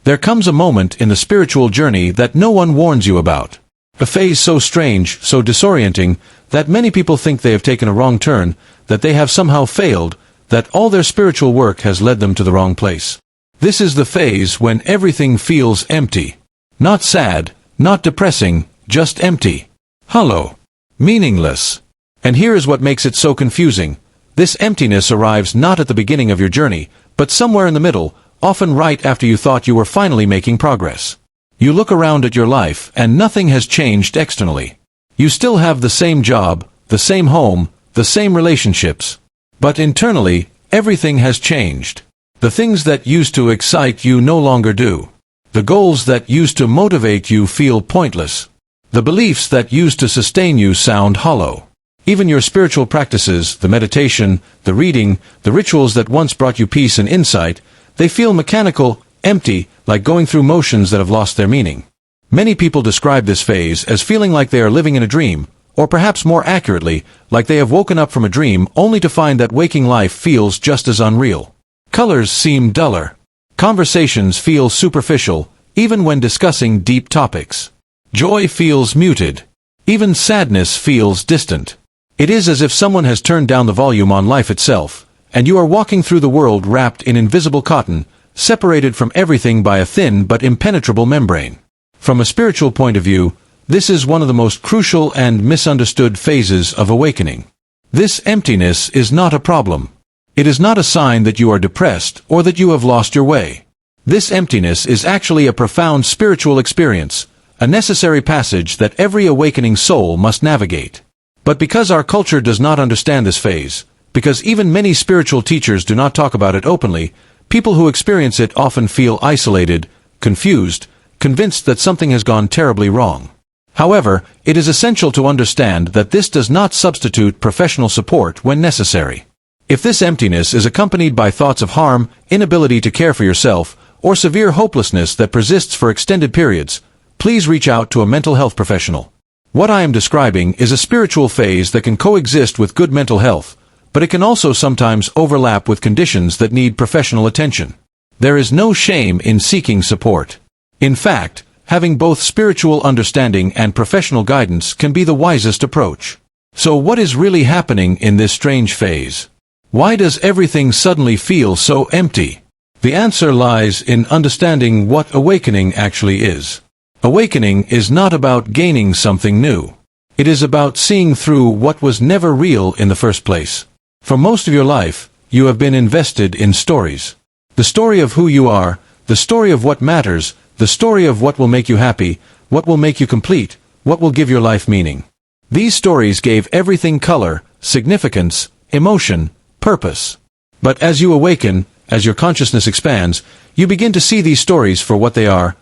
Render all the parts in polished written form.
There comes a moment in the spiritual journey that no one warns you about. A phase so strange, so disorienting, that many people think they have taken a wrong turn, that they have somehow failed, that all their spiritual work has led them to the wrong place. This is the phase when everything feels empty. Not sad, not depressing, just empty. Hollow. Meaningless. And here is what makes it so confusing. This emptiness arrives not at the beginning of your journey, but somewhere in the middle, often right after you thought you were finally making progress. You look around at your life and nothing has changed externally. You still have the same job, the same home, the same relationships. But internally, everything has changed. The things that used to excite you no longer do. The goals that used to motivate you feel pointless. The beliefs that used to sustain you sound hollow. Even your spiritual practices, the meditation, the reading, the rituals that once brought you peace and insight, they feel mechanical, empty, like going through motions that have lost their meaning. Many people describe this phase as feeling like they are living in a dream, or perhaps more accurately, like they have woken up from a dream only to find that waking life feels just as unreal. Colors seem duller. Conversations feel superficial, even when discussing deep topics. Joy feels muted. Even sadness feels distant. It is as if someone has turned down the volume on life itself, and you are walking through the world wrapped in invisible cotton, separated from everything by a thin but impenetrable membrane. From a spiritual point of view, this is one of the most crucial and misunderstood phases of awakening. This emptiness is not a problem. It is not a sign that you are depressed or that you have lost your way. This emptiness is actually a profound spiritual experience, a necessary passage that every awakening soul must navigate. But because our culture does not understand this phase, because even many spiritual teachers do not talk about it openly, people who experience it often feel isolated, confused, convinced that something has gone terribly wrong. However, it is essential to understand that this does not substitute professional support when necessary. If this emptiness is accompanied by thoughts of harm, inability to care for yourself, or severe hopelessness that persists for extended periods, please reach out to a mental health professional. What I am describing is a spiritual phase that can coexist with good mental health, but it can also sometimes overlap with conditions that need professional attention. There is no shame in seeking support. In fact, having both spiritual understanding and professional guidance can be the wisest approach. So what is really happening in this strange phase? Why does everything suddenly feel so empty? The answer lies in understanding what awakening actually is. Awakening is not about gaining something new. It is about seeing through what was never real in the first place. For most of your life, you have been invested in stories. The story of who you are, the story of what matters, the story of what will make you happy, what will make you complete, what will give your life meaning. These stories gave everything color, significance, emotion, purpose. But as you awaken, as your consciousness expands, you begin to see these stories for what they are: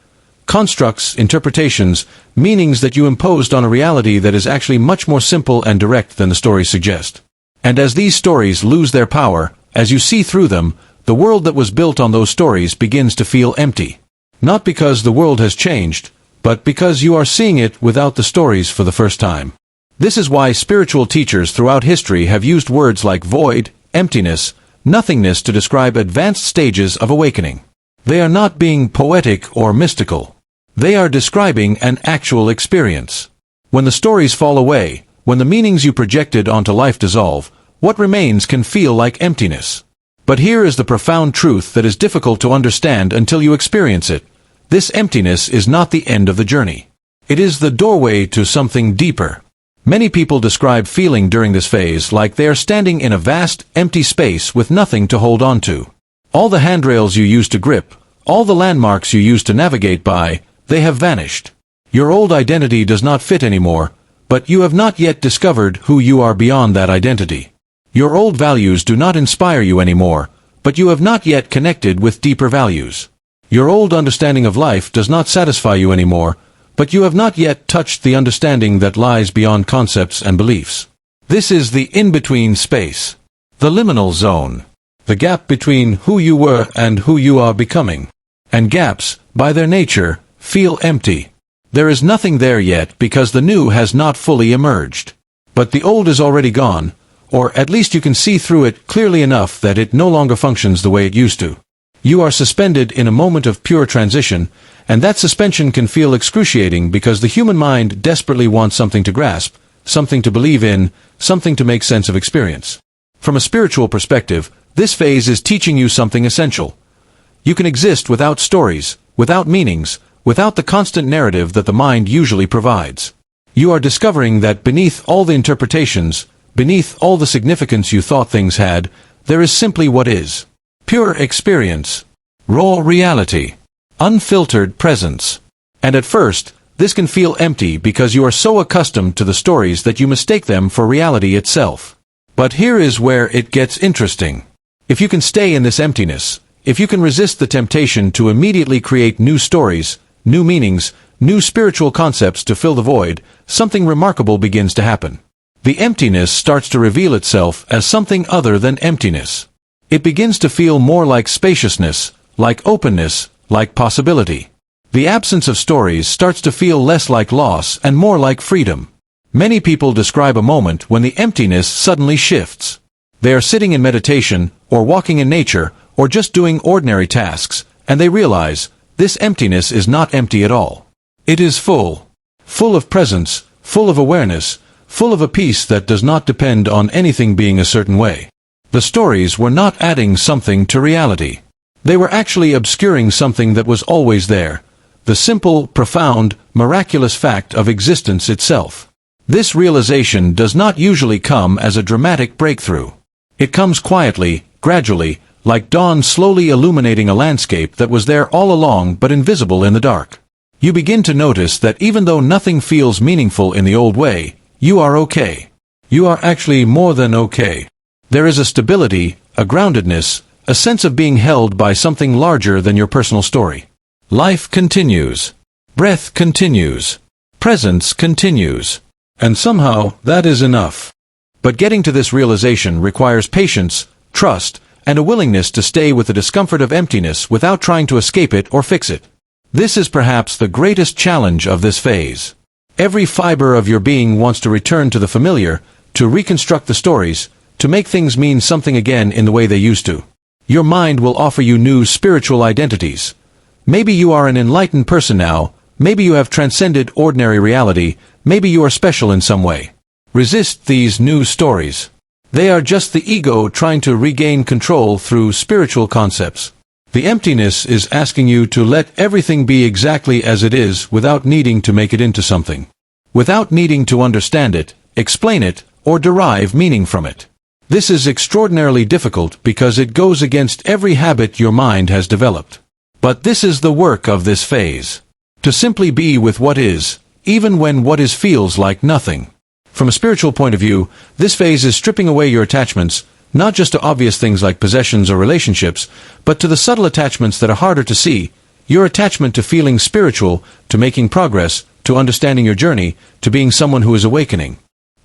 constructs, interpretations, meanings that you imposed on a reality that is actually much more simple and direct than the stories suggest. And as these stories lose their power, as you see through them, the world that was built on those stories begins to feel empty. Not because the world has changed, but because you are seeing it without the stories for the first time. This is why spiritual teachers throughout history have used words like void, emptiness, nothingness to describe advanced stages of awakening. They are not being poetic or mystical. They are describing an actual experience. When the stories fall away, when the meanings you projected onto life dissolve, what remains can feel like emptiness. But here is the profound truth that is difficult to understand until you experience it. This emptiness is not the end of the journey. It is the doorway to something deeper. Many people describe feeling during this phase like they are standing in a vast, empty space with nothing to hold on to. All the handrails you used to grip, all the landmarks you used to navigate by, they have vanished. Your old identity does not fit anymore, but you have not yet discovered who you are beyond that identity. Your old values do not inspire you anymore, but you have not yet connected with deeper values. Your old understanding of life does not satisfy you anymore, but you have not yet touched the understanding that lies beyond concepts and beliefs. This is the in-between space, the liminal zone, the gap between who you were and who you are becoming. And gaps, by their nature, feel empty. There is nothing there yet because the new has not fully emerged. But the old is already gone, or at least you can see through it clearly enough that it no longer functions the way it used to. You are suspended in a moment of pure transition, and that suspension can feel excruciating because the human mind desperately wants something to grasp, something to believe in, something to make sense of experience. From a spiritual perspective, this phase is teaching you something essential. You can exist without stories, without meanings, without the constant narrative that the mind usually provides. You are discovering that beneath all the interpretations, beneath all the significance you thought things had, there is simply what is. Pure experience. Raw reality. Unfiltered presence. And at first, this can feel empty because you are so accustomed to the stories that you mistake them for reality itself. But here is where it gets interesting. If you can stay in this emptiness, if you can resist the temptation to immediately create new stories, new meanings, new spiritual concepts to fill the void, something remarkable begins to happen. The emptiness starts to reveal itself as something other than emptiness. It begins to feel more like spaciousness, like openness, like possibility. The absence of stories starts to feel less like loss and more like freedom. Many people describe a moment when the emptiness suddenly shifts. They are sitting in meditation, or walking in nature, or just doing ordinary tasks, and they realize, this emptiness is not empty at all. It is full. Full of presence, full of awareness, full of a peace that does not depend on anything being a certain way. The stories were not adding something to reality. They were actually obscuring something that was always there, the simple, profound, miraculous fact of existence itself. This realization does not usually come as a dramatic breakthrough. It comes quietly, gradually, like dawn slowly illuminating a landscape that was there all along but invisible in the dark. You begin to notice that even though nothing feels meaningful in the old way, you are okay. You are actually more than okay. There is a stability, a groundedness, a sense of being held by something larger than your personal story. Life continues. Breath continues. Presence continues. And somehow, that is enough. But getting to this realization requires patience, trust, and a willingness to stay with the discomfort of emptiness without trying to escape it or fix it. This is perhaps the greatest challenge of this phase. Every fiber of your being wants to return to the familiar, to reconstruct the stories, to make things mean something again in the way they used to. Your mind will offer you new spiritual identities. Maybe you are an enlightened person now, maybe you have transcended ordinary reality, maybe you are special in some way. Resist these new stories. They are just the ego trying to regain control through spiritual concepts. The emptiness is asking you to let everything be exactly as it is without needing to make it into something. Without needing to understand it, explain it, or derive meaning from it. This is extraordinarily difficult because it goes against every habit your mind has developed. But this is the work of this phase. To simply be with what is, even when what is feels like nothing. From a spiritual point of view, this phase is stripping away your attachments, not just to obvious things like possessions or relationships, but to the subtle attachments that are harder to see, your attachment to feeling spiritual, to making progress, to understanding your journey, to being someone who is awakening.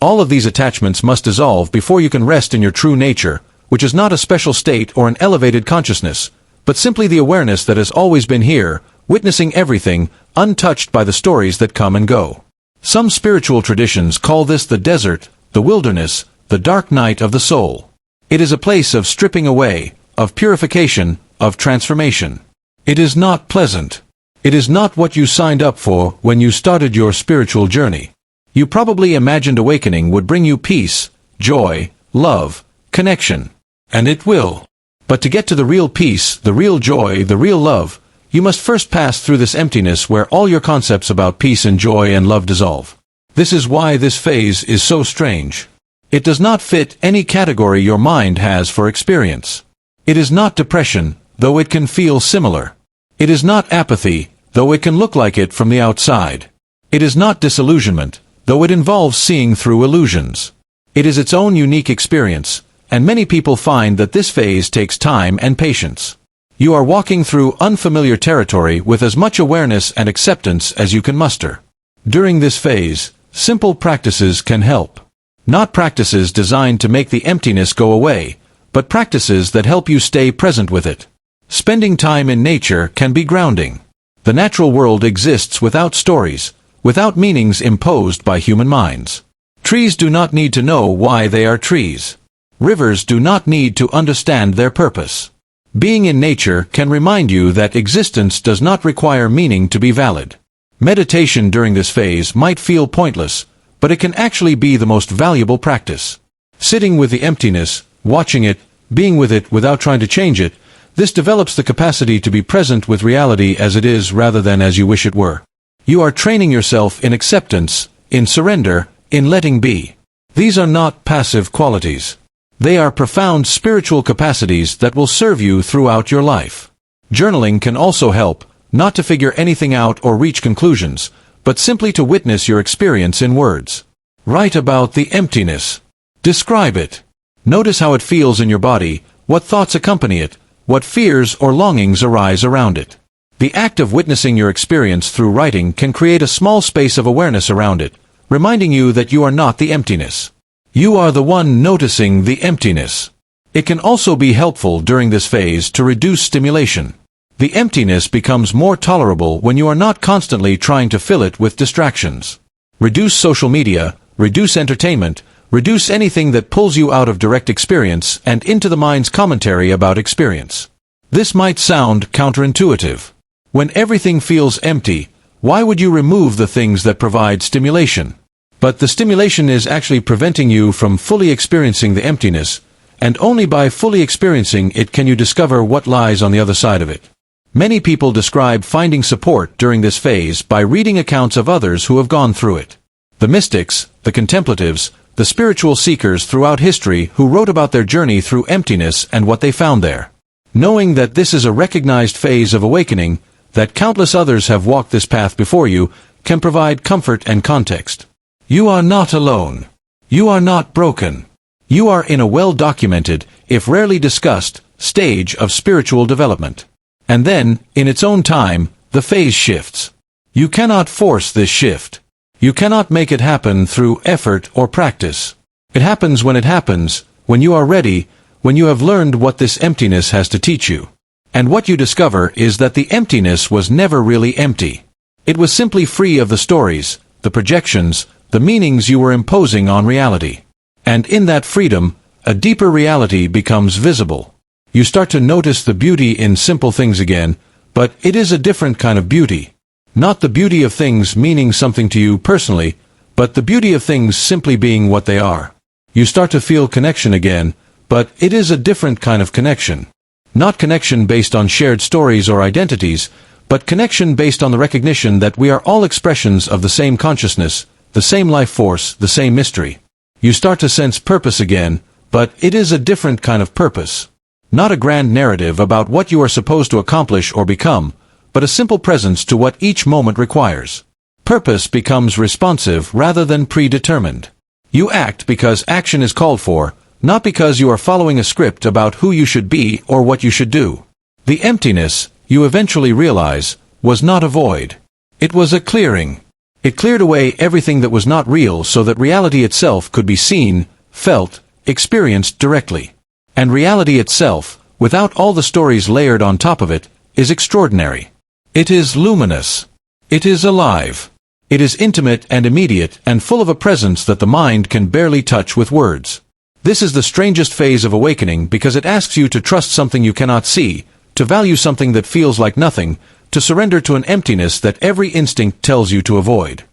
All of these attachments must dissolve before you can rest in your true nature, which is not a special state or an elevated consciousness, but simply the awareness that has always been here, witnessing everything, untouched by the stories that come and go. Some spiritual traditions call this the desert, the wilderness, the dark night of the soul. It is a place of stripping away, of purification, of transformation. It is not pleasant. It is not what you signed up for when you started your spiritual journey. You probably imagined awakening would bring you peace, joy, love, connection. And it will. But to get to the real peace, the real joy, the real love, you must first pass through this emptiness where all your concepts about peace and joy and love dissolve. This is why this phase is so strange. It does not fit any category your mind has for experience. It is not depression, though it can feel similar. It is not apathy, though it can look like it from the outside. It is not disillusionment, though it involves seeing through illusions. It is its own unique experience, and many people find that this phase takes time and patience. You are walking through unfamiliar territory with as much awareness and acceptance as you can muster. During this phase, simple practices can help. Not practices designed to make the emptiness go away, but practices that help you stay present with it. Spending time in nature can be grounding. The natural world exists without stories, without meanings imposed by human minds. Trees do not need to know why they are trees. Rivers do not need to understand their purpose. Being in nature can remind you that existence does not require meaning to be valid. Meditation during this phase might feel pointless, but it can actually be the most valuable practice. Sitting with the emptiness, watching it, being with it without trying to change it, this develops the capacity to be present with reality as it is rather than as you wish it were. You are training yourself in acceptance, in surrender, in letting be. These are not passive qualities. They are profound spiritual capacities that will serve you throughout your life. Journaling can also help, not to figure anything out or reach conclusions, but simply to witness your experience in words. Write about the emptiness. Describe it. Notice how it feels in your body, what thoughts accompany it, what fears or longings arise around it. The act of witnessing your experience through writing can create a small space of awareness around it, reminding you that you are not the emptiness. You are the one noticing the emptiness. It can also be helpful during this phase to reduce stimulation. The emptiness becomes more tolerable when you are not constantly trying to fill it with distractions. Reduce social media, reduce entertainment, reduce anything that pulls you out of direct experience and into the mind's commentary about experience. This might sound counterintuitive. When everything feels empty, why would you remove the things that provide stimulation? But the stimulation is actually preventing you from fully experiencing the emptiness, and only by fully experiencing it can you discover what lies on the other side of it. Many people describe finding support during this phase by reading accounts of others who have gone through it. The mystics, the contemplatives, the spiritual seekers throughout history who wrote about their journey through emptiness and what they found there. Knowing that this is a recognized phase of awakening, that countless others have walked this path before you, can provide comfort and context. You are not alone. You are not broken. You are in a well-documented, if rarely discussed, stage of spiritual development. And then, in its own time, the phase shifts. You cannot force this shift. You cannot make it happen through effort or practice. It happens when it happens, when you are ready, when you have learned what this emptiness has to teach you. And what you discover is that the emptiness was never really empty. It was simply free of the stories, the projections, the meanings you were imposing on reality. And in that freedom, a deeper reality becomes visible. You start to notice the beauty in simple things again, but it is a different kind of beauty. Not the beauty of things meaning something to you personally, but the beauty of things simply being what they are. You start to feel connection again, but it is a different kind of connection. Not connection based on shared stories or identities, but connection based on the recognition that we are all expressions of the same consciousness, the same life force, the same mystery. You start to sense purpose again, but it is a different kind of purpose. Not a grand narrative about what you are supposed to accomplish or become, but a simple presence to what each moment requires. Purpose becomes responsive rather than predetermined. You act because action is called for, not because you are following a script about who you should be or what you should do. The emptiness, you eventually realize, was not a void. It was a clearing. It cleared away everything that was not real so that reality itself could be seen, felt, experienced directly. And reality itself, without all the stories layered on top of it, is extraordinary. It is luminous. It is alive. It is intimate and immediate and full of a presence that the mind can barely touch with words. This is the strangest phase of awakening because it asks you to trust something you cannot see, to value something that feels like nothing, to surrender to an emptiness that every instinct tells you to avoid.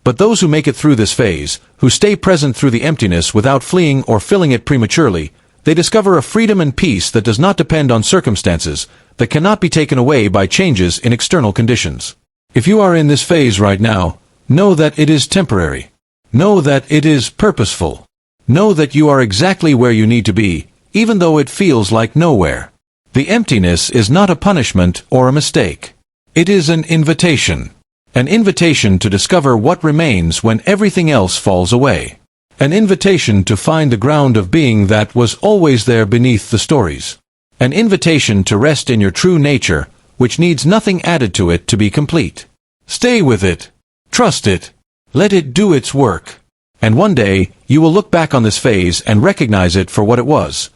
But those who make it through this phase, who stay present through the emptiness without fleeing or filling it prematurely, they discover a freedom and peace that does not depend on circumstances, that cannot be taken away by changes in external conditions. If you are in this phase right now, know that it is temporary. Know that it is purposeful. Know that you are exactly where you need to be, even though it feels like nowhere. The emptiness is not a punishment or a mistake. It is an invitation. An invitation to discover what remains when everything else falls away. An invitation to find the ground of being that was always there beneath the stories. An invitation to rest in your true nature, which needs nothing added to it to be complete. Stay with it. Trust it. Let it do its work. And one day, you will look back on this phase and recognize it for what it was.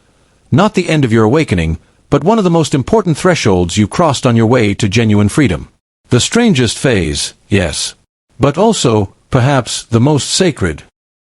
Not the end of your awakening, but one of the most important thresholds you crossed on your way to genuine freedom. The strangest phase, yes. But also, perhaps, the most sacred.